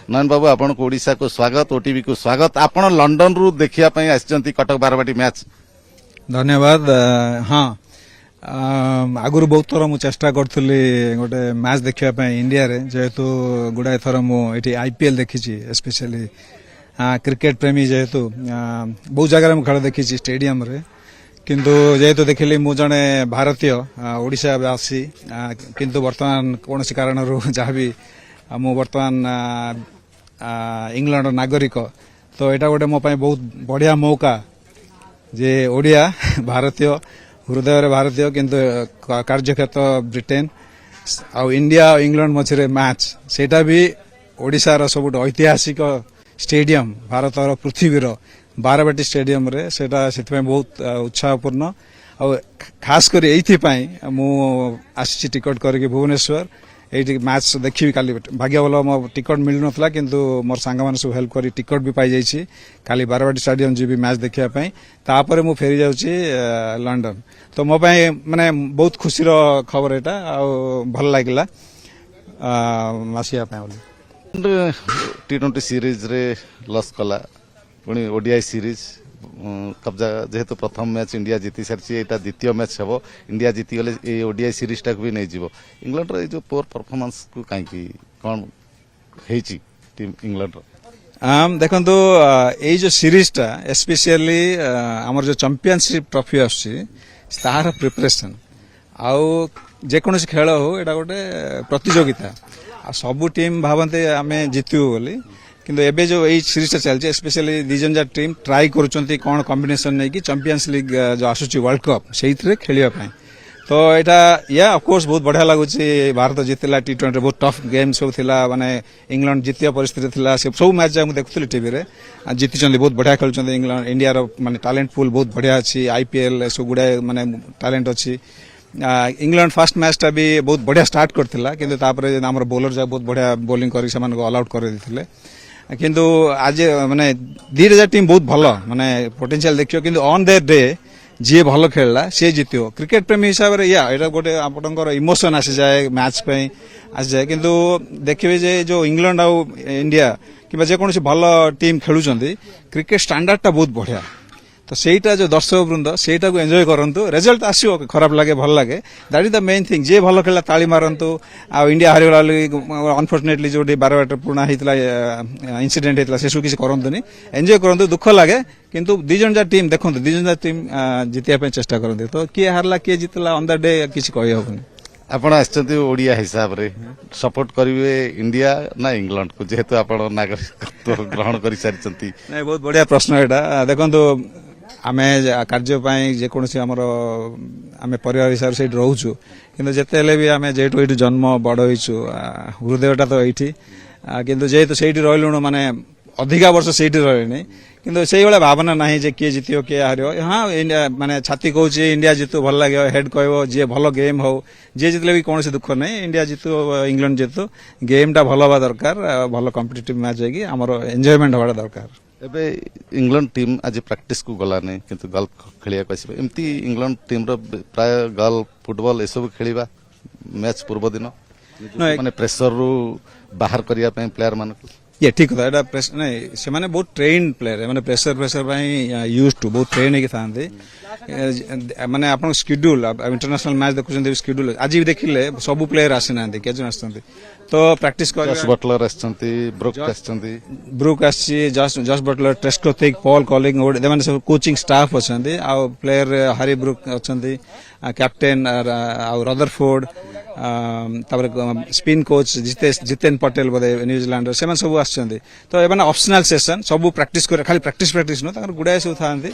नयन बाबू आपण को ओडिशा को स्वागत ओटीवी को स्वागत आपण लंडन रु देखिया पई आछंती कटक बारवाटी मैच धन्यवाद हाँ आगुरी बहुत थर मु चेष्टा करी गोटे मैच देखा इंडिया रे जेहेतु गुड़ाए थर मुझे आईपीएल देखी स्पेशली क्रिकेट प्रेमी जेहेतु बहुत जगह खेल देखी स्टेडियम रे किंतु जेहेतु देखिली मु जने भारतीय ओडिशावासी किंतु वर्तमान कौन कारण जहाँ भी मु वर्तमान इंग्लैंड नागरिक तो यहाँ गोटे मो बहुत बढ़िया मौका जे ओडिया भारतीय हृदय भारतीय किंतु कार्यक्षेत्र ब्रिटेन आउ इंडिया और इंग्लैंड मझे मैच सेटा भी ओडिशार सब ऐतिहासिक स्टेडियम भारतर पृथ्वीर बारवाटी स्टेडियम रे सेटा से बहुत उत्साहपूर्ण और खास कर ये मु आसी टिकट करके भुवनेश्वर ये मैच देखी काली भाग्य भल मो टिकट मिल नथला किंतु मोर सांग मान सब हेल्प करी टिकट भी पाई जाइछि काली बारवाटी स्टेडियम जी भी मैच देखिया पई तापर मु फेरी जाउछि लंडन तो मो पई माने बहुत खुशी रो खबर एटा आ भल लागला आसिया पई बोली टी20 सीरीज रे लॉस कला पुणी ओडीआई सीरीज कब्जा जेहेतु प्रथम मैच इंडिया जीति सारी यहाँ द्वितीय मैच हम इंडिया जीति गले ओडीआई सीरीज टाक भी नहीं जीव इंग्लैंड रो जो पोर परफॉर्मेंस को कहीं कौन टीम इंग्लैंड देखो ये जो सीरीज टा स्पेशली आमर जो चैंपियनशिप ट्रॉफी आसार प्रिपरेशन आउ जेको खेल हो एटा गोटे प्रतियोगिता आ सबू टीम भावते आम जीतू बोली किंतु एबे जो यही सीरीज चलती स्पेशली दिजन जार टीम ट्राई करुँच कौन कॉम्बिनेशन नहीं कि चैंपियंस लीग जो आसूची वर्ल्ड कप से खेलने तो यहाँ या ऑफकोर्स बहुत बढ़िया लगुच भारत जीतला टी20 बहुत टफ गेम सब थिला माने इंग्लैंड जीतिया परिस्थिति थिला सब मैच जब देखुली टीवी रे जीति बहुत बढ़िया खेलुंट इंग्लैंड इंडिया माने टैलेंट पूल बहुत बढ़िया अच्छी आईपीएल सब गुड़ाए माने टैलेंट अच्छी इंग्लैंड फास्ट मैच टा भी बहुत बढ़िया स्टार्ट करथिला किंतु तापर हमर बॉलर जा बहुत बढ़िया बॉलिंग करी से ऑल आउट कर देथिले किंतु आज माने दीटा टीम बहुत भल माने पोटेंशियल देखियो किंतु ऑन देयर डे जी भल खेलला से जीतियो क्रिकेट प्रेमी हिसाब से या एटा गोटे आपनकर इमोशन आसी जाए मैच पे आसी जाए किंतु देखिबे जे जो इंग्लैंड आ इंडिया कि जेकोसी भल टीम खेलुचंती क्रिकेट स्टैंडर्ड टा बहुत बढ़िया तो सेटा जो दर्शक वृंद सेटा को एंजॉय करंतु रिजल्ट आसियो खराब लगे भल लगे that is the main thing जे भल खेला ताली मारंतु आ इंडिया हारिगला अनफॉर्चुनेटली जो 12 बार पुराना हितला इंसिडेंट हितला से किसी करंतुनी एंजॉय करंतु दुख लगे किंतु दिजन जा टीम देखंतु दिजन जा टीम जितिया पे चेष्टा करंतु तो किए हारला किए जितला ऑन द डे किसी कहि होबनी आपण आछंती ओडिया हिसाब रे सपोर्ट करिवे इंडिया ना इंग्लैंड को जेहेतु आपण नागरिकत्व ग्रहण करि सारिचंती नहीं बहुत बढ़िया प्रश्न एटा देखंतु आमे कार्य जेकोसी आमर आमे परिवार हिसाब से रोचु किंतु जेते भी आमे जेठू एठू जन्म बड़ होइछु हृदयटा तो एठी किंतु जेहेतु सेठी रहलुण माने अधिका वर्ष सेठी रहलेनी किंतु सेही वाला भावना नहीं जे किए जितियो किए हारियो हाँ इंडिया माने छाती कहूँ इंडिया जीतु भल लगे हेड कहबो जे भल गेम हो जे जितले भी कौन दुख नहीं इंडिया जीतु इंग्लैंड जीतु गेम टा भल हवा दरकार भल कॉम्पिटिटिव मैच होगी आमर एंजॉयमेंट हवा दरकार एबे इंग्लैंड टीम आज प्रैक्टिस को गला नहीं किंतु गल्फ खेलिया आसीबे एमती इंग्लैंड टीम रो प्राय गल्फ फुटबॉल ए सब खेलिबा मैच पूर्व दिन माने प्रेशर रू बाहर करिया पे प्लेयर मान ये ठीक होता है प्रेशर नहीं से माने बहुत ट्रेन प्लेयर माने प्रेशर यूज टू बहुत ट्रेन होगी थांते माने आपन शेड्यूल इंटरनेशनल मैच देखुछन शेड्यूल आज भी देखिले सब प्लेयर आसीना केजन आछंती तो प्रैक्टिस कर जस बटलर आछंती ब्रूक आछंती ब्रूक आछि जस बटलर ट्रेस्कोथिक पॉल कॉलिंग दे माने सब कोचिंग स्टाफ आछंती आ प्लेयर हैरी ब्रूक आछंती कैप्टन आ रदरफोर्ड तापर स्पिन कोच जितेन पटेल बोधे न्यूजीलैंड से सब आछंती तो एबन ऑप्शनल सेशन सब प्रैक्टिस कर खाली प्रैक्टिस न गुड़ाए सब थांती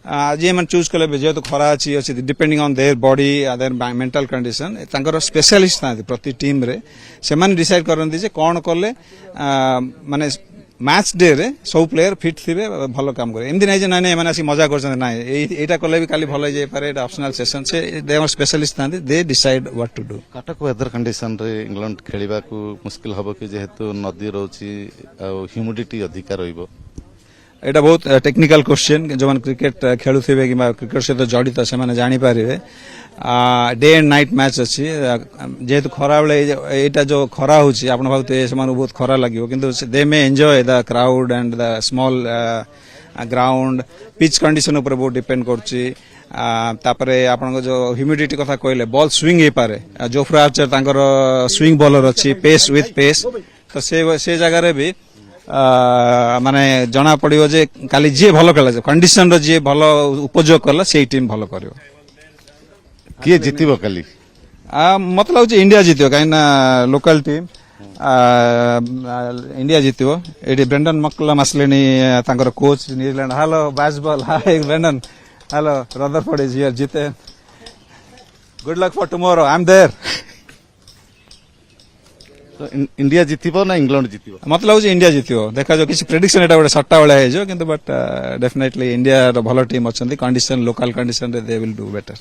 आज ये चूज कले जेहेतु खरा अच्छी depending on their body their mental condition तांकर स्पेशलिस्ट था प्रति टीम रे से माने डिसाइड करंती जे कौन कले माने मैच डे रे सब प्लेयर फिट थिबे भलो काम करे एमदी नहीं जे नहीं माने आसी मजा करछन नहीं एटा कले भी खाली भलो जाय पारे एटा ऑप्शनल सेशन से दे आर स्पेशलिस्ट था they decide what to do Cuttack weather condition रे इंग्लैंड खेलिबा को मुश्किल हबो कि जेहेतु नदी रहउची आ ह्यूमिडिटी अधिका रहइबो এটা ବହୁତ ଟେକ୍ନିକାଲ କ୍ୱେଶ୍ଚିନ୍ ଯେଉଁମାନେ କ୍ରିକେଟ ଖେଳୁଥିବେ କିମ୍ବା କ୍ରିକେଟ ସହିତ ଜଡ଼ିତ ସେମାନେ ଜାଣିପାରିବେ ଡେ ଆଣ୍ଡ ନାଇଟ୍ ମ୍ୟାଚ୍ ଅଛି ଯେହେତୁ ଖରାବେଳେ ଏଇଟା ଯୋଉ ଖରା ହଉଛି ଆପଣ ଭାବୁଥିବେ ସେମାନଙ୍କୁ ବହୁତ ଖରା ଲାଗିବ କିନ୍ତୁ they may enjoy the crowd and the small ground pitch condition ଉପରେ ବହୁତ ଡିପେଣ୍ଡ କରୁଛି ତାପରେ ଆପଣଙ୍କ ଯୋଉ ହ୍ୟୁମିଡିଟି କଥା କହିଲେ ବଲ୍ ସୁଇଂ ହେଇପାରେ ଜୋଫ୍ରା ଆର୍ଚର ତାଙ୍କର ସୁଇଂ ବଲର ଅଛି ପେସ୍ ୱିଥ୍ ପେସ୍ ତ ସେ ଜାଗାରେ ବି ମାନେ ଜଣା ପଡିବ ଯେ କାଲି ଯିଏ ଭଲ ଖେଳିଲା କଣ୍ଡିସନର ଯିଏ ଭଲ ଉପଯୋଗ କଲା ସେଇ ଟିମ୍ ଭଲ କରିବ କିଏ ଜିତିବ କାଲି ମତେ ଲାଗୁଛି ଇଣ୍ଡିଆ ଜିତିବ କାହିଁକିନା ଲୋକାଲ ଟିମ୍ ଇଣ୍ଡିଆ ଜିତିବ ଏଠି ବ୍ରେଣ୍ଡନ ମକଲମ ଆସିଲେଣି ତାଙ୍କର coach New Zealand hello Bazball hi Brendon hello Rutherford is here ଜିତେ good luck for tomorrow I am there India ଜିତିବ ନା ଇଂଲଣ୍ଡ ଜିତିବ ମତେ ଲାଗୁଛି ଇଣ୍ଡିଆ ଜିତିବ ଦେଖାଯାଉ କିଛି ପ୍ରେଡିକ୍ସନ ଏଟା ଗୋଟେ ସଟ୍ଟା ଭଳିଆ ହେଇଯିବ କିନ୍ତୁ ବଟ୍ ଡେଫିନେଟଲି ଇଣ୍ଡିଆର ଭଲ ଟିମ୍ ଅଛନ୍ତି କଣ୍ଡିସନ ଲୋକାଲ କଣ୍ଡିସନରେ ଦେ ୱିଲ୍ ଡୁ ବେଟର